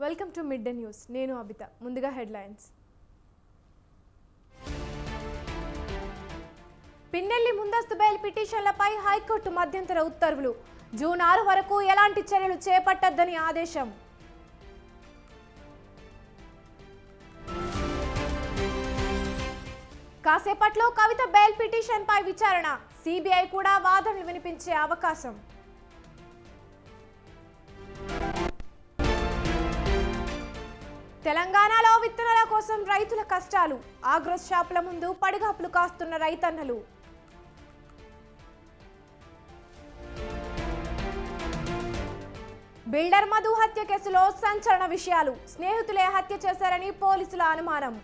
Welcome to mid day news. నేను అబిత. ముందుగా headlines. Pinnelli ముందస్తు బెయిల్ పిటిషన్లపై హైకోర్టు మధ్యంతర ఉత్తర్వులు. జూన్ 6 వరకు ఎలాంటి చర్యలు చేపట్టొద్దని ఆదేశం. కాసేపట్లో కవిత బెయిల్ పిటిషన్పై విచారణ. సిబిఐ కూడా వాదనలు వినిపించే అవకాశం. తెలంగాణలో విత్తనాల కోసం రైతుల కష్టాలు. ఆగ్రోస్ షాపుల ముందు పడిగాపులు కాస్తున్న రైతన్నలు. బిల్డర్ మధు హత్య కేసులో సంచలన విషయాలు. స్నేహితులే హత్య చేశారని పోలీసుల అనుమానం.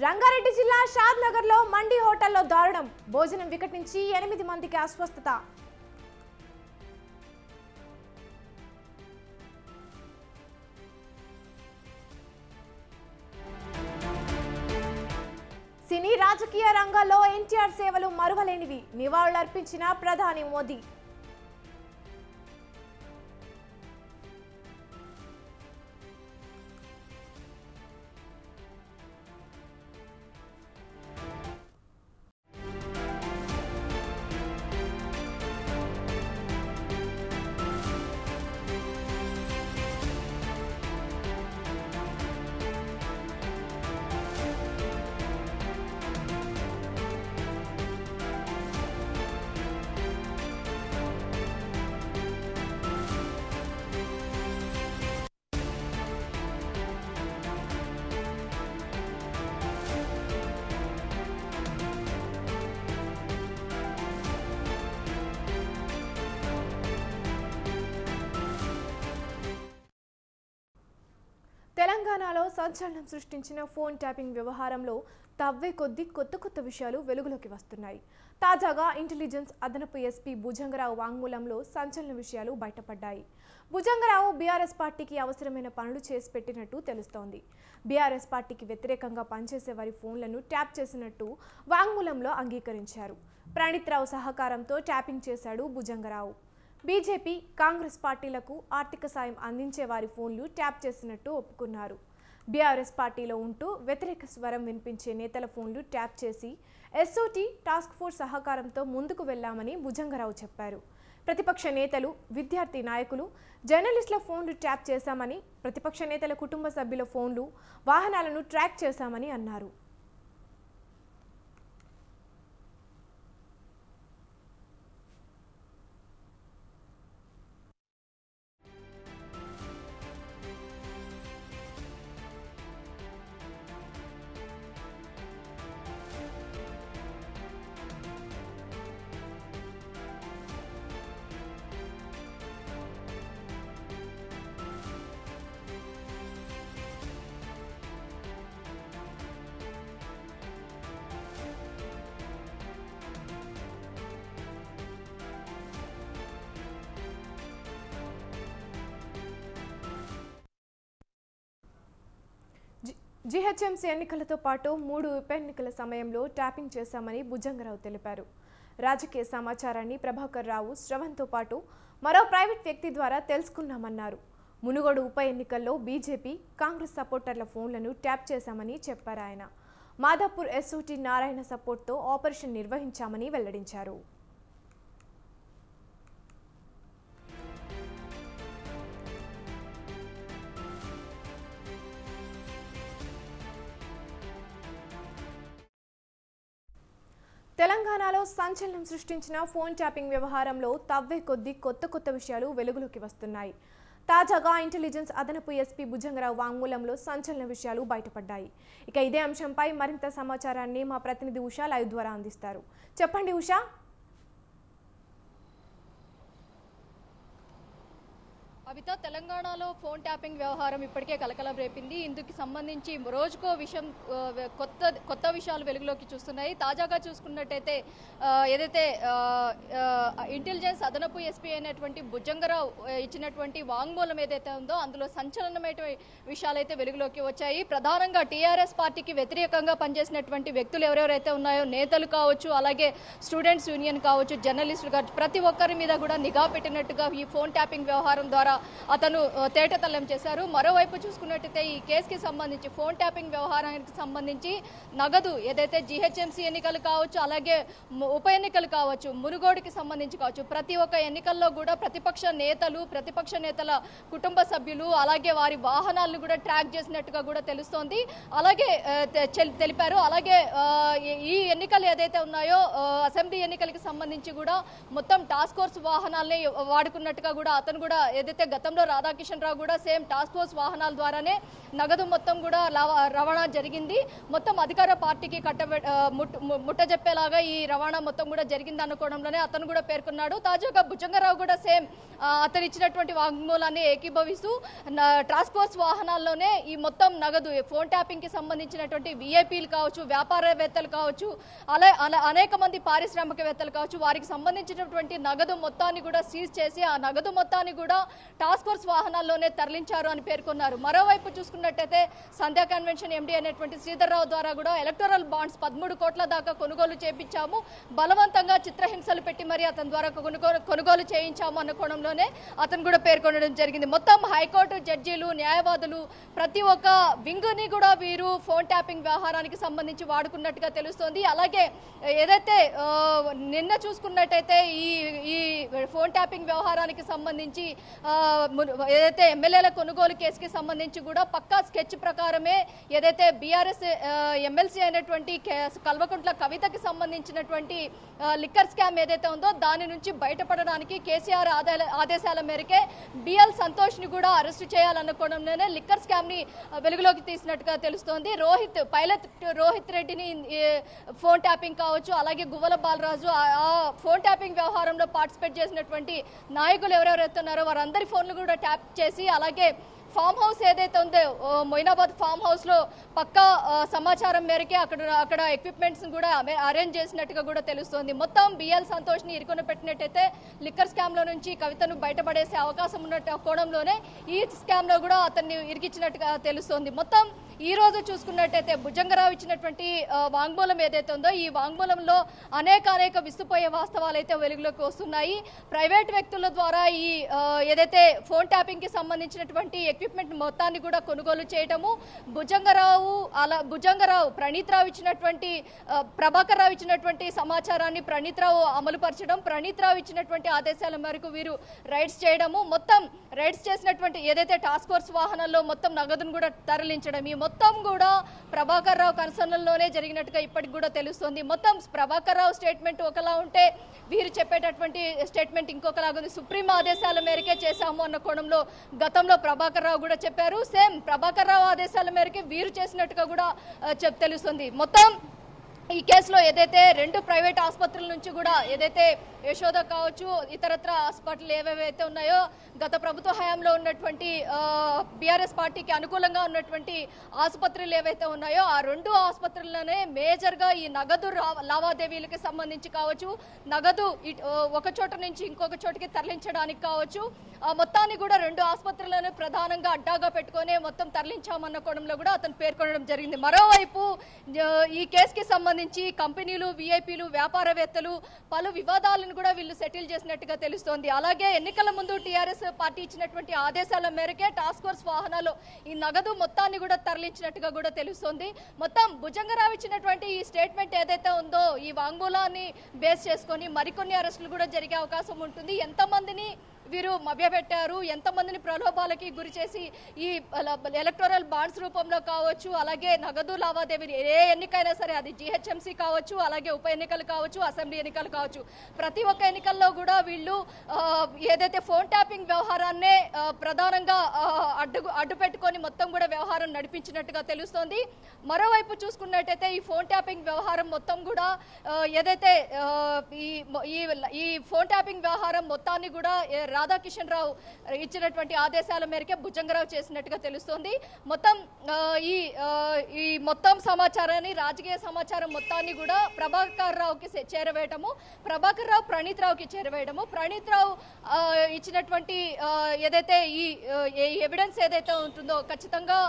రంగారెడ్డి జిల్లా షాద్నగర్ లో మండి హోటల్లో దారుణం. భోజనం వికటించి 8 మందికి అస్వస్థత. సినీ రాజకీయ రంగాల్లో ఎన్టీఆర్ సేవలు మరువలేనివి. నివాళులర్పించిన ప్రధాని మోదీ. తెలంగాణలో సంచలనం సృష్టించిన ఫోన్ ట్యాపింగ్ వ్యవహారంలో తవ్వే కొద్దీ కొత్త విషయాలు వెలుగులోకి వస్తున్నాయి. తాజాగా ఇంటెలిజెన్స్ అదనపు ఎస్పీ భుజంగరావు వాంగ్మూలంలో సంచలన విషయాలు బయటపడ్డాయి. భుజంగరావు బీఆర్ఎస్ పార్టీకి అవసరమైన పనులు చేసి పెట్టినట్టు తెలుస్తోంది. బీఆర్ఎస్ పార్టీకి వ్యతిరేకంగా పనిచేసే వారి ఫోన్లను ట్యాప్ చేసినట్టు వాంగ్మూలంలో అంగీకరించారు. ప్రణీత్ రావు సహకారంతో ట్యాపింగ్ చేశాడు భుజంగరావు. బీజేపీ, కాంగ్రెస్ పార్టీలకు ఆర్థిక సాయం అందించే వారి ఫోన్లు ట్యాప్ చేసినట్టు ఒప్పుకున్నారు. బీఆర్ఎస్ పార్టీలో ఉంటూ వ్యతిరేక స్వరం వినిపించే నేతల ఫోన్లు ట్యాప్ చేసి ఎస్ఓటీ టాస్క్ ఫోర్స్ సహకారంతో ముందుకు వెళ్లామని భుజంగరావు చెప్పారు. ప్రతిపక్ష నేతలు, విద్యార్థి నాయకులు, జర్నలిస్టుల ఫోన్లు ట్యాప్ చేశామని, ప్రతిపక్ష నేతల కుటుంబ సభ్యుల ఫోన్లు, వాహనాలను ట్రాక్ చేశామని అన్నారు. జీహెచ్ఎంసీ ఎన్నికలతో పాటు 3 ఉప ఎన్నికల సమయంలో ట్యాపింగ్ చేశామని భుజంగరావు తెలిపారు. రాజకీయ సమాచారాన్ని ప్రభాకర్ రావు, శ్రవణ్తో పాటు మరో ప్రైవేట్ వ్యక్తి ద్వారా తెలుసుకున్నామన్నారు. మునుగోడు ఉప ఎన్నికల్లో బీజేపీ, కాంగ్రెస్ సపోర్టర్ల ఫోన్లను ట్యాప్ చేశామని చెప్పారు ఆయన. మాదాపూర్ ఎస్ఓటీ నారాయణ సపోర్ట్తో ఆపరేషన్ నిర్వహించామని వెల్లడించారు. తెలంగాణలో సంచలనం సృష్టించిన ఫోన్ ట్యాపింగ్ వ్యవహారంలో తవ్వే కొద్దీ కొత్త విషయాలు వెలుగులోకి వస్తున్నాయి. తాజాగా ఇంటెలిజెన్స్ అదనపు ఎస్పీ భుజంగరావు వాంగ్మూలంలో సంచలన విషయాలు బయటపడ్డాయి. ఇక ఇదే అంశంపై మరింత సమాచారాన్ని మా ప్రతినిధి ఉషా లైవ్ ద్వారా అందిస్తారు. చెప్పండి ఉషా. కవిత తెలంగాణలో ఫోన్ ట్యాపింగ్ వ్యవహారం ఇప్పటికే కలకలం రేపింది. ఇందుకు సంబంధించి రోజుకో విషయం కొత్త విషయాలు వెలుగులోకి చూస్తున్నాయి. తాజాగా చూసుకున్నట్టయితే ఏదైతే ఇంటెలిజెన్స్ అదనపు ఎస్పీ అయినటువంటి భుజంగరావు ఇచ్చినటువంటి వాంగ్మూలం ఏదైతే ఉందో అందులో సంచలనమైన విషయాలైతే వెలుగులోకి వచ్చాయి. ప్రధానంగా టీఆర్ఎస్ పార్టీకి వ్యతిరేకంగా పనిచేసినటువంటి వ్యక్తులు ఎవరెవరైతే ఉన్నాయో నేతలు కావచ్చు, అలాగే స్టూడెంట్స్ యూనియన్ కావచ్చు, జర్నలిస్టులు కావచ్చు, ప్రతి ఒక్కరి మీద కూడా నిఘా పెట్టినట్టుగా ఈ ఫోన్ ట్యాపింగ్ వ్యవహారం ద్వారా అతను తేటతల్లం చేశారు. మరోవైపు చూసుకున్నట్టయితే ఈ కేసుకి సంబంధించి ఫోన్ ట్యాపింగ్ వ్యవహారానికి సంబంధించి నగదు ఏదైతే జీహెచ్ఎంసీ ఎన్నికలు కావచ్చు, అలాగే ఉప ఎన్నికలు కావచ్చు, మునుగోడుకి సంబంధించి కావచ్చు, ప్రతి ఒక్క ఎన్నికల్లో కూడా ప్రతిపక్ష నేతల కుటుంబ సభ్యులు అలాగే వారి వాహనాలను కూడా ట్రాక్ చేసినట్టుగా కూడా తెలుస్తోంది. అలాగే తెలిపారు. అలాగే ఈ ఎన్నికలు ఏదైతే ఉన్నాయో అసెంబ్లీ ఎన్నికలకి సంబంధించి కూడా మొత్తం టాస్క్ ఫోర్స్ వాహనాలని వాడుకున్నట్టుగా కూడా అతను కూడా ఏదైతే గతంలో రాధాకిషన్ రావు కూడా సేమ్ టాస్క్ ఫోర్స్ వాహనాల ద్వారానే నగదు మొత్తం కూడా రవాణా జరిగింది. మొత్తం అధికార పార్టీకి ముట్టజెప్పేలాగా ఈ రవాణా మొత్తం కూడా జరిగింది అనుకోవడంలోనే అతను కూడా పేర్కొన్నాడు. తాజాగా భుజంగరావు కూడా సేమ్ అతను ఇచ్చినటువంటి వాంగ్మూలాన్ని ఏకీభవిస్తూ టాస్క్ ఫోర్స్ వాహనాల్లోనే ఈ మొత్తం నగదు ఫోన్ ట్యాపింగ్ కి సంబంధించినటువంటి విఐపీలు కావచ్చు, వ్యాపారవేత్తలు కావచ్చు, అనేక మంది పారిశ్రామికవేత్తలు కావచ్చు, వారికి సంబంధించినటువంటి నగదు మొత్తాన్ని కూడా సీజ్ చేసి ఆ నగదు మొత్తాన్ని కూడా టాస్క్ ఫోర్స్ వాహనాల్లోనే తరలించారు అని పేర్కొన్నారు. మరోవైపు చూసుకున్నట్టయితే సంధ్యా కన్వెన్షన్ ఎండీ అయినటువంటి శ్రీధర్రావు ద్వారా కూడా ఎలక్టోరల్ బాండ్స్ 13 కోట్ల దాకా కొనుగోలు చేయించాము, బలవంతంగా చిత్రహింసలు పెట్టి మరి అతని ద్వారా కొనుగోలు చేయించాము అన్న కోణంలోనే అతను కూడా పేర్కొనడం జరిగింది. మొత్తం హైకోర్టు జడ్జీలు, న్యాయవాదులు ప్రతి ఒక్క వింగ్ని కూడా వీరు ఫోన్ ట్యాపింగ్ వ్యవహారానికి సంబంధించి వాడుకున్నట్టుగా తెలుస్తోంది. అలాగే ఏదైతే నిన్న చూసుకున్నట్టయితే ఈ ఫోన్ ట్యాపింగ్ వ్యవహారానికి సంబంధించి ఏదైతే ఎమ్మెల్యేల కొనుగోలు కేసుకి సంబంధించి కూడా పక్కా స్కెచ్ ప్రకారమే ఏదైతే బీఆర్ఎస్ ఎమ్మెల్సీ అయినటువంటి కల్వకుంట్ల కవితకి సంబంధించినటువంటి లిక్కర్ స్కామ్ ఏదైతే ఉందో దాని నుంచి బయటపడడానికి కేసీఆర్ ఆదేశాల మేరకే బిఎల్ సంతోష్ ని కూడా అరెస్టు చేయాలనుకోవడంలోనే లిక్కర్ స్కామ్ ని వెలుగులోకి తీసినట్టుగా తెలుస్తోంది. పైలట్ రోహిత్ రెడ్డిని ఫోన్ ట్యాపింగ్ కావచ్చు, అలాగే గువ్వల బాలరాజు ఆ ఫోన్ ట్యాపింగ్ వ్యవహారంలో పార్టిసిపేట్ చేసినటువంటి నాయకులు ఎవరెవరైతే ఉన్నారో వారందరి ఫోన్లు కూడా ట్యాప్ చేసి అలాగే ఫామ్ హౌస్ ఏదైతే ఉందో మొయినాబాద్ ఫామ్ హౌస్ లో పక్కా సమాచారం మేరకే అక్కడ ఎక్విప్మెంట్స్ కూడా అరేంజ్ చేసినట్టుగా కూడా తెలుస్తోంది. మొత్తం బిఎల్ సంతోష్ ని ఇరుకున పెట్టినట్టయితే లిక్కర్ స్కామ్ లో నుంచి కవితను బయటపడేసే అవకాశం ఉన్న కోణంలోనే ఈ స్కామ్ లో కూడా అతన్ని ఇరికించినట్టుగా తెలుస్తోంది. మొత్తం ఈ రోజు చూసుకున్నట్టయితే భుజంగరావు ఇచ్చినటువంటి వాంగ్మూలం ఏదైతే ఉందో ఈ వాంగ్మూలంలో అనేక విస్తుపోయే వాస్తవాలు అయితే వెలుగులోకి వస్తున్నాయి. ప్రైవేట్ వ్యక్తుల ద్వారా ఈ ఏదైతే ఫోన్ ట్యాపింగ్ కి సంబంధించినటువంటి ఎక్విప్మెంట్ మొత్తాన్ని కూడా కొనుగోలు చేయటము, భుజంగరావు ప్రణీత్ రావు ఇచ్చినటువంటి ప్రభాకర్ రావు ఇచ్చినటువంటి సమాచారాన్ని ప్రణీత్ రావు అమలుపరచడం, ప్రణీత్ రావు ఇచ్చినటువంటి ఆదేశాల మేరకు వీరు రైడ్స్ చేయడము, మొత్తం రైడ్స్ చేసినటువంటి ఏదైతే టాస్క్ ఫోర్స్ వాహనాల్లో మొత్తం నగదును కూడా తరలించడం, ఈ మొత్తం కూడా ప్రభాకర్ రావు కన్సర్న్లోనే జరిగినట్టుగా ఇప్పటికి కూడా తెలుస్తోంది. మొత్తం ప్రభాకర్ రావు స్టేట్మెంట్ ఒకలా ఉంటే వీరు చెప్పేటటువంటి స్టేట్మెంట్ ఇంకొకలాగా ఉంది. సుప్రీం ఆదేశాల మేరకే చేశాము అన్న కోణంలో గతంలో ప్రభాకర్ రావు కూడా చెప్పారు. సేమ్ ప్రభాకర్ రావు ఆదేశాల మేరకే వీరు చేసినట్టుగా కూడా తెలుస్తుంది. మొత్తం ఈ కేసులో ఏదైతే 2 ప్రైవేట్ ఆసుపత్రుల నుంచి కూడా ఏదైతే యశోద కావచ్చు, ఇతరత్ర హాస్పిటల్ ఏవేవైతే ఉన్నాయో గత ప్రభుత్వ హయాంలో ఉన్నటువంటి బీఆర్ఎస్ పార్టీకి అనుకూలంగా ఉన్నటువంటి ఆసుపత్రులు ఏవైతే ఉన్నాయో ఆ 2 ఆసుపత్రుల్లోనే మేజర్గా ఈ నగదు లావాదేవీలకు సంబంధించి కావచ్చు, నగదు ఒక చోట నుంచి ఇంకొక చోటికి తరలించడానికి కావచ్చు, ఆ మొత్తాన్ని కూడా 2 ఆసుపత్రులను ప్రధానంగా అడ్డాగా పెట్టుకుని మొత్తం తరలించామన్న కోణంలో కూడా అతను పేర్కొనడం జరిగింది. మరోవైపు ఈ కేసుకి సంబంధించి కంపెనీలు, విఐపీలు, వ్యాపారవేత్తలు పలు వివాదాలను కూడా వీళ్ళు సెటిల్ చేసినట్టుగా తెలుస్తోంది. అలాగే ఎన్నికల ముందు టీఆర్ఎస్ పార్టీ ఇచ్చినటువంటి ఆదేశాల మేరకే టాస్క్ ఫోర్స్ వాహనాలు ఈ నగదు మొత్తాన్ని కూడా తరలించినట్టుగా కూడా తెలుస్తోంది. మొత్తం భుజంగరావు ఇచ్చినటువంటి ఈ స్టేట్మెంట్ ఏదైతే ఉందో ఈ వాంగ్మూలాన్ని బేస్ చేసుకొని మరికొన్ని అరెస్టులు కూడా జరిగే అవకాశం ఉంటుంది. ఎంతమందిని వీరు మభ్యపెట్టారు, ఎంతమందిని ప్రలోభాలకి గురి చేసి ఈ ఎలక్టోరల్ బాండ్స్ రూపంలో కావచ్చు, అలాగే నగదు లావాదేవీలు ఏ ఎన్నికైనా సరే అది జీహెచ్ఎంసీ కావచ్చు, అలాగే ఉప ఎన్నికలు కావచ్చు, అసెంబ్లీ ఎన్నికలు కావచ్చు, ప్రతి ఒక్క ఎన్నికల్లో కూడా వీళ్ళు ఏదైతే ఫోన్ ట్యాపింగ్ వ్యవహారాన్నే ప్రధానంగా అడ్డు పెట్టుకొని మొత్తం కూడా వ్యవహారం నడిపించినట్టుగా తెలుస్తోంది. మరోవైపు చూసుకున్నట్టయితే ఈ ఫోన్ ట్యాపింగ్ వ్యవహారం మొత్తం కూడా ఏదైతే ఈ ఫోన్ ట్యాపింగ్ వ్యవహారం మొత్తాన్ని కూడా రాధాకిషన్ రావు ఇచ్చినటువంటి ఆదేశాల మేరకే భుజంగరావు చేసినట్టుగా తెలుస్తోంది. మొత్తం ఈ మొత్తం సమాచారాన్ని, రాజకీయ సమాచారం మొత్తాన్ని కూడా ప్రభాకర్ రావుకి చేరవేయటము, ప్రభాకర్ రావు ప్రణీత్ రావుకి చేరవేయడము, ప్రణీత్ రావు ఇచ్చినటువంటి ఏదైతే ఈ ఎవిడెన్స్ ఏదైతే ఉంటుందో ఖచ్చితంగా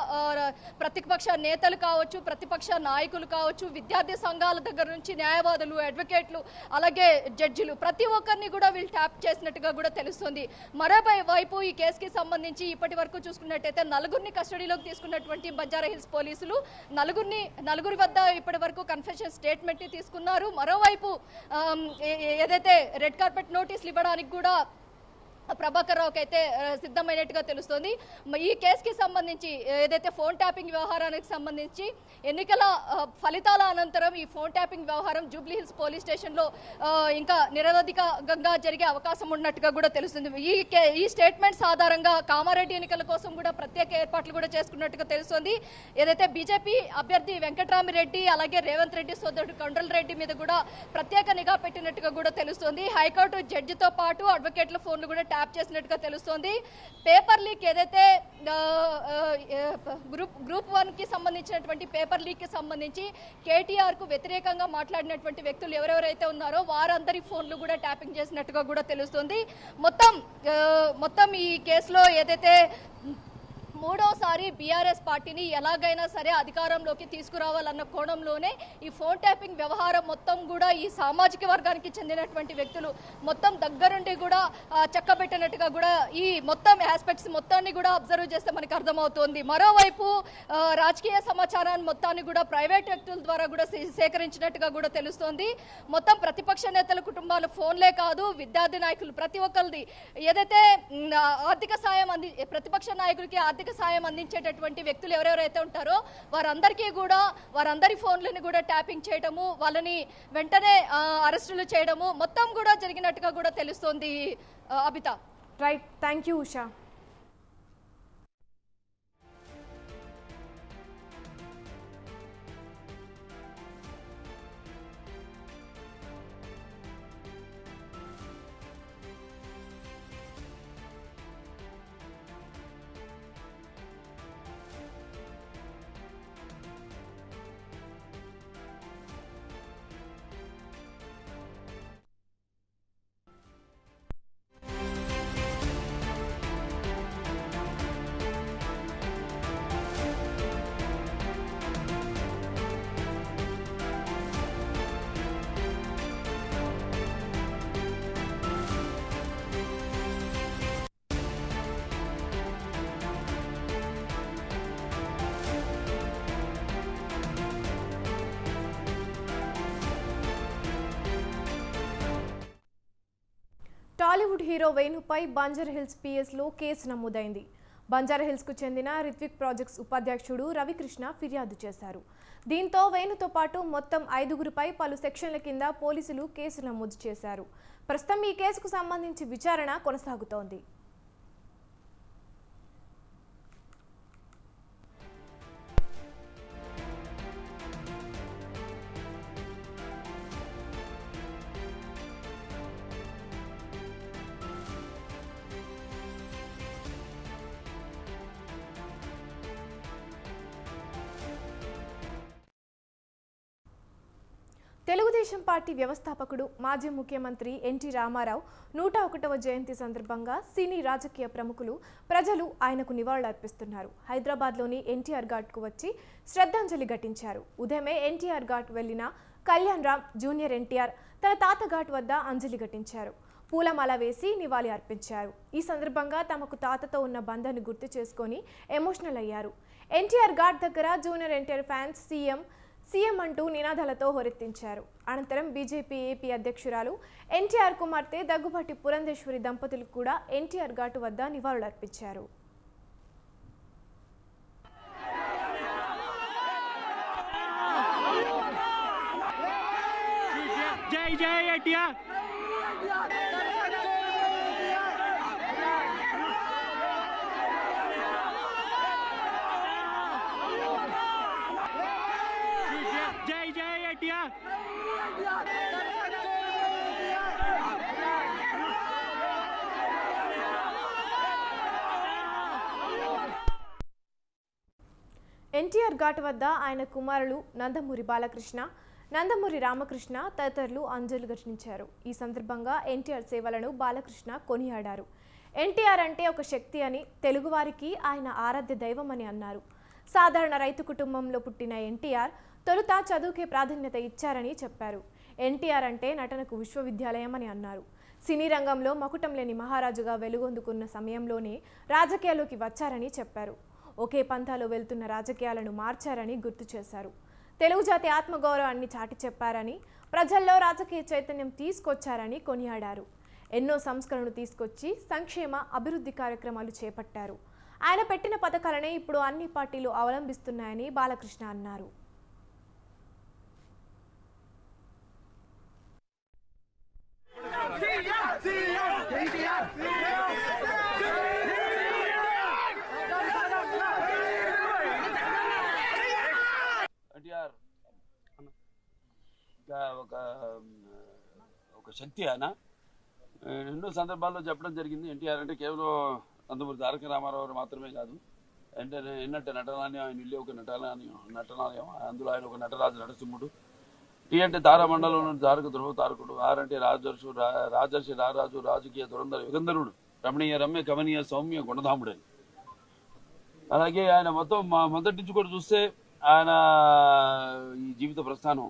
ప్రతిపక్ష నేతలు కావచ్చు, ప్రతిపక్ష నాయకులు కావచ్చు, విద్యార్థి సంఘాల దగ్గర నుంచి న్యాయవాదులు, అడ్వకేట్లు, అలాగే జడ్జిలు ప్రతి ఒక్కరిని కూడా వీళ్ళు ట్యాప్ చేసినట్టుగా కూడా తెలుస్తుంది. మరోవైపు ఈ కేసుకి సంబంధించి ఇప్పటి వరకు చూసుకున్నట్టయితే నలుగురిని కస్టడీలోకి తీసుకున్నటువంటి బంజారాహిల్స్ పోలీసులు నలుగురి వద్ద ఇప్పటి వరకు కన్ఫెషన్ స్టేట్మెంట్ తీసుకున్నారు. మరోవైపు ఏదైతే రెడ్ కార్పెట్ నోటీసులు ఇవ్వడానికి కూడా ప్రభాకర్ రావుకి అయితే సిద్ధమైనట్టుగా తెలుస్తోంది. ఈ కేసుకి సంబంధించి ఏదైతే ఫోన్ ట్యాపింగ్ వ్యవహారానికి సంబంధించి ఎన్నికల ఫలితాల అనంతరం ఈ ఫోన్ ట్యాపింగ్ వ్యవహారం జూబ్లీ హిల్స్ పోలీస్ స్టేషన్లో ఇంకా నిరవధికంగా జరిగే అవకాశం ఉన్నట్టుగా కూడా తెలుస్తుంది. ఈ స్టేట్మెంట్స్ ఆధారంగా కామారెడ్డి ఎన్నికల కోసం కూడా ప్రత్యేక ఏర్పాట్లు కూడా చేసుకున్నట్టుగా తెలుస్తుంది. ఏదైతే బీజేపీ అభ్యర్థి వెంకట్రామిరెడ్డి అలాగే రేవంత్ రెడ్డి సోదరుడు కొండల్ రెడ్డి మీద కూడా ప్రత్యేక నిఘా పెట్టినట్టుగా కూడా తెలుస్తుంది. హైకోర్టు జడ్జితో పాటు అడ్వకేట్ల ఫోన్లు కూడా ట్యాప్ చేసినట్టుగా తెలుస్తోంది. పేపర్ లీక్ ఏదైతే గ్రూప్ 1 కి సంబంధించినటువంటి పేపర్ లీక్ కి సంబంధించి కేటీఆర్ కు వ్యతిరేకంగా మాట్లాడినటువంటి వ్యక్తులు ఎవరెవరైతే ఉన్నారో వారందరి ఫోన్లు కూడా ట్యాపింగ్ చేసినట్టుగా కూడా తెలుస్తుంది. మొత్తం ఈ కేసులో ఏదైతే మూడోసారి బీఆర్ఎస్ పార్టీని ఎలాగైనా సరే అధికారంలోకి తీసుకురావాలన్న కోణంలోనే ఈ ఫోన్ ట్యాపింగ్ వ్యవహారం మొత్తం కూడా ఈ సామాజిక వర్గానికి చెందినటువంటి వ్యక్తులు మొత్తం దగ్గరుండి కూడా చక్కబెట్టినట్టుగా కూడా ఈ మొత్తం ఆస్పెక్ట్స్ మొత్తాన్ని కూడా అబ్జర్వ్ చేస్తే మనకు అర్థమవుతోంది. మరోవైపు రాజకీయ సమాచారాన్ని మొత్తాన్ని కూడా ప్రైవేట్ వ్యక్తుల ద్వారా కూడా సేకరించినట్టుగా కూడా తెలుస్తోంది. మొత్తం ప్రతిపక్ష నేతల కుటుంబాల ఫోన్లే కాదు, విద్యార్థి నాయకులు ప్రతి ఒక్కరిది ఏదైతే ఆర్థిక సాయం ప్రతిపక్ష నాయకులకి ఆర్థిక సాయం అందించేటటువంటి వ్యక్తులు ఎవరెవరైతే ఉంటారో వారందరి ఫోన్లను కూడా ట్యాపింగ్ చేయడము, వాళ్ళని వెంటనే అరెస్టులు చేయడము మొత్తం కూడా జరిగినట్టుగా కూడా తెలుస్తోంది. Abitha. Right, thank you Usha. Tollywood hero వేణుపై బంజారాహిల్స్ పిఎస్లో కేసు నమోదైంది. బంజారాహిల్స్కు చెందిన రిత్విక్ ప్రాజెక్ట్స్ ఉపాధ్యక్షుడు రవికృష్ణ ఫిర్యాదు చేశారు. దీంతో వేణుతో పాటు మొత్తం 5గురిపై పలు సెక్షన్ల కింద పోలీసులు కేసు నమోదు చేశారు. ప్రస్తుతం ఈ కేసుకు సంబంధించి విచారణ కొనసాగుతోంది. తెలుగుదేశం పార్టీ వ్యవస్థాపకుడు మాజీ ముఖ్యమంత్రి ఎన్టీ రామారావు 101వ జయంతి సందర్భంగా సినీ రాజకీయ ప్రముఖులు ప్రజలు ఆయనకు నివాళులర్పిస్తున్నారు. హైదరాబాద్లోని ఎన్టీఆర్ ఘాట్కు వచ్చి శ్రద్ధాంజలి ఘటించారు. ఉదయమే ఎన్టీఆర్ ఘాట్ వెళ్లిన కళ్యాణ్ రామ్ జూనియర్ ఎన్టీఆర్ తన తాత ఘాట్ వద్ద అంజలి ఘటించారు. పూలమాల వేసి నివాళి అర్పించారు. ఈ సందర్భంగా తమకు తాతతో ఉన్న బంధాన్ని గుర్తు చేసుకొని ఎమోషనల్ అయ్యారు. ఎన్టీఆర్ ఘాట్ దగ్గర జూనియర్ ఎన్టీఆర్ ఫ్యాన్స్ సీఎం అంటూ నినాదాలతో హోరెత్తించారు. అనంతరం బీజేపీ ఏపీ అధ్యక్షురాలు ఎన్టీఆర్ కుమార్తె దగ్గుబాటి పురంధేశ్వరి దంపతులు కూడా ఎన్టీఆర్ ఘాటు వద్ద నివాళులర్పించారు. జై జై ఎన్టీఆర్. జై జై ఎన్టీఆర్. ఎన్టీఆర్ ఘాట్ వద్ద ఆయన కుమారులు నందమూరి బాలకృష్ణ, నందమూరి రామకృష్ణ తదితరులు అంజలి ఘటించారు. ఈ సందర్భంగా ఎన్టీఆర్ సేవలను బాలకృష్ణ కొనియాడారు. ఎన్టీఆర్ అంటే ఒక శక్తి అని, తెలుగువారికి ఆయన ఆరాధ్య దైవమని అన్నారు. సాధారణ రైతు కుటుంబంలో పుట్టిన ఎన్టీఆర్ తొలుత చదువుకే ప్రాధాన్యత ఇచ్చారని చెప్పారు. ఎన్టీఆర్ అంటే నటనకు విశ్వవిద్యాలయం అని అన్నారు. సినీ రంగంలో మకుటం లేని మహారాజుగా వెలుగొందుకున్న సమయంలోనే రాజకీయాల్లోకి వచ్చారని చెప్పారు. ఒకే పంథాలో వెళ్తున్న రాజకీయాలను మార్చారని గుర్తు చేశారు. తెలుగు జాతి ఆత్మగౌరవాన్ని చాటి చెప్పారని, ప్రజల్లో రాజకీయ చైతన్యం తీసుకొచ్చారని కొనియాడారు. ఎన్నో సంస్కరణలు తీసుకొచ్చి సంక్షేమ అభివృద్ధి కార్యక్రమాలు చేపట్టారు. ఆయన పెట్టిన పథకాలనే ఇప్పుడు అన్ని పార్టీలు అవలంబిస్తున్నాయని బాలకృష్ణ అన్నారు. ఒక శక్తి ఆయన ఎన్నో సందర్భాల్లో చెప్పడం జరిగింది. ఎన్టీఆర్ అంటే కేవలం నందమూరి తారక రామారావు మాత్రమే కాదు, అంటే ఎన్నట్టు నటనాలయం, ఆయన ఇల్లు ఒక నటనాలయం, అందులో ఆయన ఒక నటరాజు నరసింహుడు. టీ అంటే తారామండలంలో తారక ధ్రువ తారకుడు, ఆర్ అంటే రాజర్షి రారాజు, రాజకీయ దురంధర యుగంధరుడు, రమణీయ రమ్య కమనీయ సౌమ్య గుణధాముడు. అలాగే ఆయన మొదటి నుంచి కూడా చూస్తే ఆయన ఈ జీవిత ప్రస్థానం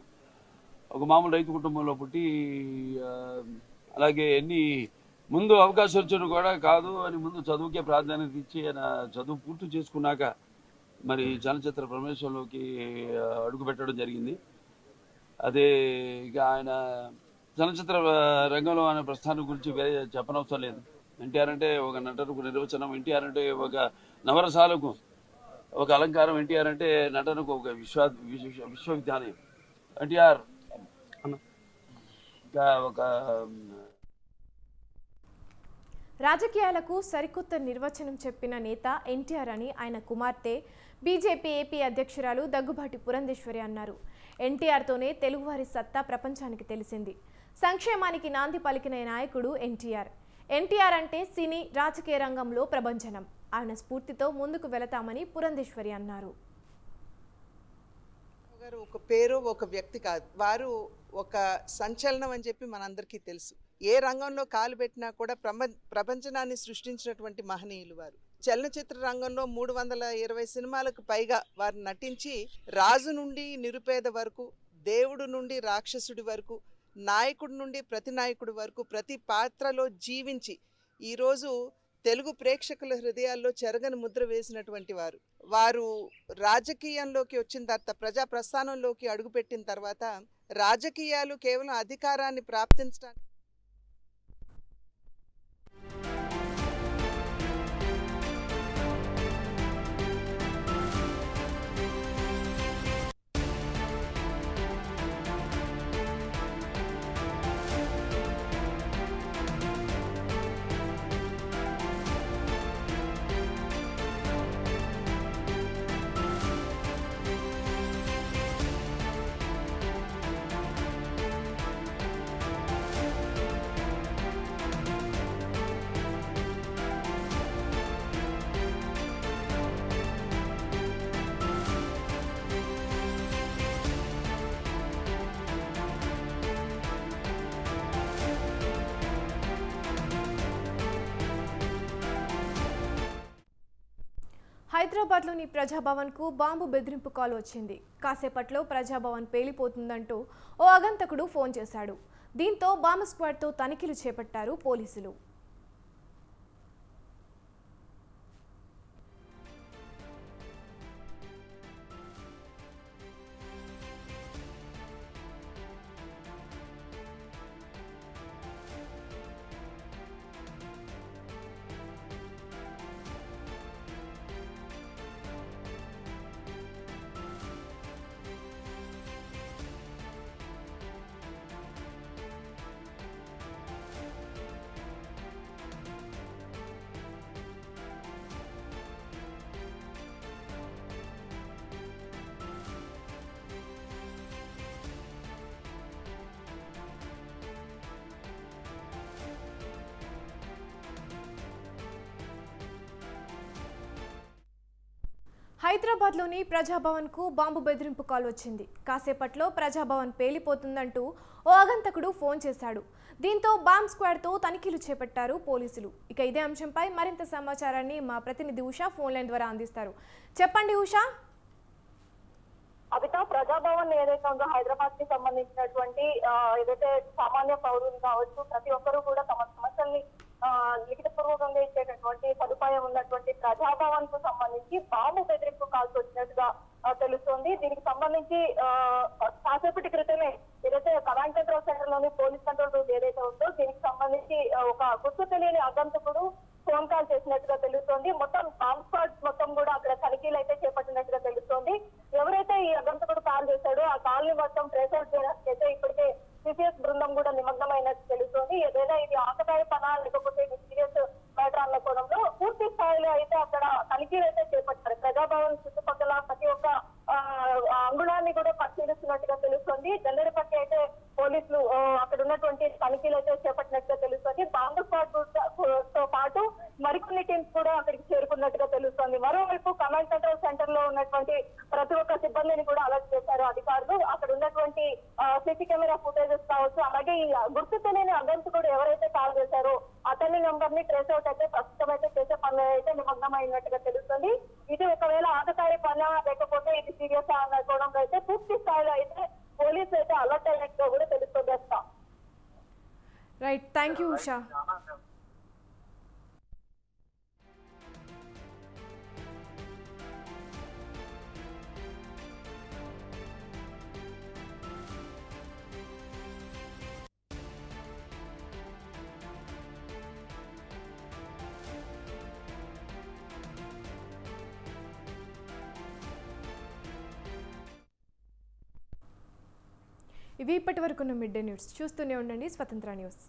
ఒక మామూలు రైతు కుటుంబంలో పుట్టి, అలాగే ముందు అవకాశం వచ్చాడు కూడా కాదు అని ముందు చదువుకే ప్రాధాన్యత ఇచ్చి ఆయన చదువు పూర్తి చేసుకున్నాక మరి చలనచిత్ర ప్రవేశంలోకి అడుగు పెట్టడం జరిగింది. అదే ఇక ఆయన చలనచిత్ర రంగంలో ఆయన ప్రస్థానం గురించి వేరే చెప్పనవసరం లేదు. ఎన్టీఆర్ అంటే ఒక నటనకు నిర్వచనం, ఎన్టీఆర్ అంటే ఒక నవరసాలకు ఒక అలంకారం, ఎన్టీఆర్ అంటే నటనకు ఒక విశ్వవిద్యాలయం. ఎన్టీఆర్ ఒక రాజకీయాలకు సరికొత్త నిర్వచనం చెప్పిన నేత ఎన్టీఆర్ అని ఆయన కుమార్తె బీజేపీ ఏపీ అధ్యక్షురాలు దగ్గుబాటి పురంధేశ్వరి అన్నారు. ఎన్టీఆర్తోనే తెలుగువారి సత్తా ప్రపంచానికి తెలిసింది. సంక్షేమానికి నాంది పలికిన నాయకుడు ఎన్టీఆర్. ఎన్టీఆర్ అంటే సినీ రాజకీయ రంగంలో ప్రభంజనం. ఆయన స్ఫూర్తితో ముందుకు వెళతామని పురంధేశ్వరి అన్నారు. ఒక పేరు, ఒక వ్యక్తి కాదు, వారు ఒక సంచలనం అని చెప్పి మనందరికీ తెలుసు. ఏ రంగంలో కాలు పెట్టినా కూడా ప్రపంచనాన్ని సృష్టించినటువంటి మహనీయులు వారు. చలనచిత్ర రంగంలో 320 సినిమాలకు పైగా వారు నటించి రాజు నుండి నిరుపేద వరకు, దేవుడు నుండి రాక్షసుడి వరకు, నాయకుడి నుండి ప్రతి నాయకుడి వరకు ప్రతి పాత్రలో జీవించి ఈరోజు తెలుగు ప్రేక్షకుల హృదయాల్లో చెరగని ముద్ర వేసినటువంటి వారు రాజకీయంలోకి వచ్చిన తర్వాత, ప్రజా ప్రస్థానంలోకి అడుగుపెట్టిన తర్వాత రాజకీయాలు కేవలం అధికారాన్ని ప్రాప్తించడానికి హైదరాబాద్లోని ప్రజాభవన్కు బాంబు బెదిరింపు కాల్ వచ్చింది. కాసేపట్లో ప్రజాభవన్ పేలిపోతుందంటూ ఓ ఆగంతకుడు ఫోన్ చేశాడు. దీంతో బాంబు స్క్వాడ్తో తనిఖీలు చేపట్టారు పోలీసులు. హైదరాబాద్లోని ప్రజాభవన్కు బాంబు బెదిరింపు కాల్ వచ్చింది. కాసేపట్లో ప్రజాభవన్ పేలిపోతుందంటూ ఓ ఆగంతకుడు ఫోన్ చేశాడు. దీంతో బాంబ్ స్క్వాడ్తో తనిఖీలు చేపట్టారు పోలీసులు. ఇక ఇదే అంశంపై మరింత సమాచారాన్ని మా ప్రతినిధి ఉషా ఫోన్ లైన్ ద్వారా అందిస్తారు. చెప్పండి ఉషా. అవిత, ప్రజాభవన్ ఏదైతే ఉందో హైదరాబాద్ కి సంబంధించినటువంటి ఏదైతే సామాన్య పౌరులు కావచ్చు, ప్రతి ఒక్కరూ కూడా తమ సమస్యల్ని లిఖితపూర్వకంగా ఇచ్చేటటువంటి సదుపాయం ఉన్నటువంటి ప్రజాభవన్ కు సంబంధించి బాంబు బెదిరింపు కాల్స్ వచ్చినట్టుగా తెలుస్తోంది. దీనికి సంబంధించి కాసేపటి క్రితమే ఏదైతే కమాండ్ కంట్రోల్ సెంటర్ లోని పోలీస్ కంట్రోల్ రూమ్ ఏదైతే ఉందో దీనికి సంబంధించి ఒక గుర్తు తెలియని అగంతకుడు ఫోన్ కాల్ చేసినట్టుగా తెలుస్తోంది. మొత్తం బాంబ్ స్క్వాడ్ మొత్తం కూడా అక్కడ తనిఖీలు అయితే చేపట్టినట్టుగా తెలుస్తోంది. ఎవరైతే ఈ అగంతకుడు కాల్ చేశాడో ఆ కాల్ ని మొత్తం ట్రేస్ అవుట్ చేయడానికి అయితే ఇప్పటికే సిపిఎస్ బృందం కూడా నిమగ్నమైనట్టు తెలుస్తోంది. ఏదైనా ఇది ఆకతాయి పనా లేకపోతే ఇది సీరియస్ మ్యాటర్ అన్న కోణంలో పూర్తి స్థాయిలో అయితే అక్కడ తనిఖీలు అయితే చేపట్టారు. ప్రజాభవన్ చుట్టుపక్కల ప్రతి ఒక్క అంగుళాన్ని కూడా పరిశీలిస్తున్నట్టుగా తెలుస్తుంది. జల్లెడపట్టి అయితే పోలీసులు అక్కడ ఉన్నటువంటి తనిఖీలు అయితే చేపట్టినట్టుగా తెలుస్తుంది. బాంబు స్క్వాడ్ తో పాటు మరికొన్ని టీమ్స్ కూడా అక్కడికి చేరుకున్నట్టుగా తెలుస్తుంది. మరోవైపు కమాండ్ కంట్రోల్ సెంటర్ లో ఉన్నటువంటి ప్రతి ఒక్క సిబ్బందిని కూడా అలర్ట్ చేశారు అధికారులు. అక్కడ ఉన్నటువంటి సీసీ కెమెరా ఫుటేజెస్ కావచ్చు, అలాగే ఈ గుర్తు తెలియని అగంతకుడు ఎవరైతే కాల్ చేశారో అతని నంబర్ ని ట్రేస్ అవుట్ అయితే ప్రస్తుతం అయితే చేసే పనులు అయితే నిమగ్నమైనట్టుగా తెలుస్తుంది. ఇది ఒకవేళ ఆకతాయి పనా లేకపోతే ఇది సీరియస్ అనుకోవడంలో అయితే పూర్తి స్థాయిలో అయితే పోలీసులు అయితే అలర్ట్ అయినట్టుగా కూడా తెలుస్తుంది. Right, thank you Usha. ఇవి ఇప్పటి వరకున్న మిడ్ డే న్యూస్. చూస్తూనే ఉండండి స్వతంత్ర న్యూస్.